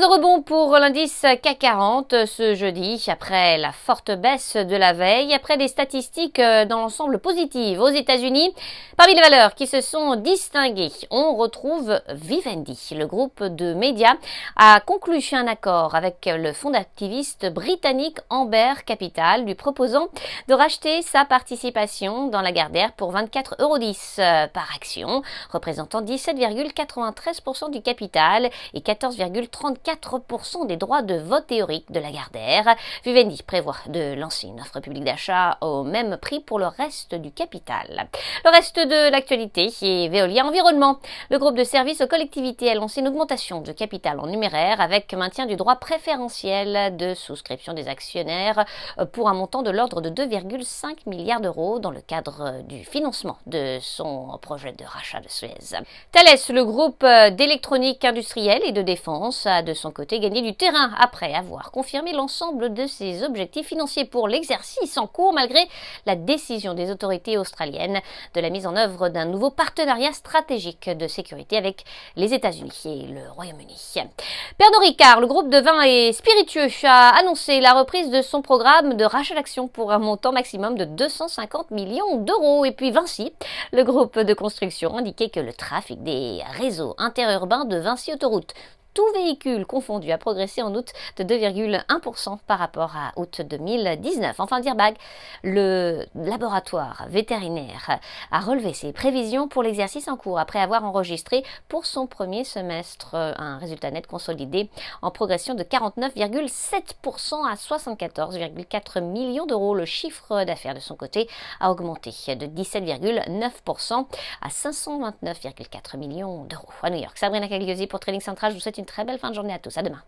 de rebond pour l'indice CAC 40 ce jeudi, après la forte baisse de la veille, après des statistiques dans l'ensemble positives aux États-Unis. Parmi les valeurs qui se sont distinguées, on retrouve Vivendi. Le groupe de médias a conclu un accord avec le fonds d'activistes britannique Amber Capital, lui proposant de racheter sa participation dans Lagardère pour 24,10 € par action, représentant 17,93% du capital et 14,34% des droits de vote théoriques de Lagardère. Vivendi prévoit de lancer une offre publique d'achat au même prix pour le reste du capital. Le reste de l'actualité est Veolia Environnement. Le groupe de services aux collectivités a lancé une augmentation de capital en numéraire avec maintien du droit préférentiel de souscription des actionnaires pour un montant de l'ordre de 2,5 milliards d'euros dans le cadre du financement de son projet de rachat de Suez. Thales, le groupe d'électronique industrielle et de défense, a de son côté gagné du terrain après avoir confirmé l'ensemble de ses objectifs financiers pour l'exercice en cours malgré la décision des autorités australiennes de la mise en œuvre d'un nouveau partenariat stratégique de sécurité avec les États-Unis et le Royaume-Uni. Pernod Ricard, le groupe de vins et spiritueux, a annoncé la reprise de son programme de rachat d'actions pour un montant maximum de 250 millions d'euros. Et puis Vinci, le groupe de construction, indiquait que le trafic des réseaux interurbains de Vinci Autoroute, tout véhicule confondu, a progressé en août de 2,1% par rapport à août 2019. Enfin, Dirbag, le laboratoire vétérinaire, a relevé ses prévisions pour l'exercice en cours après avoir enregistré pour son premier semestre un résultat net consolidé en progression de 49,7% à 74,4 millions d'euros. Le chiffre d'affaires de son côté a augmenté de 17,9% à 529,4 millions d'euros. À New York, Sabrina Cagliosi pour Trading Central. Je vous souhaite une très belle fin de journée à tous. À demain.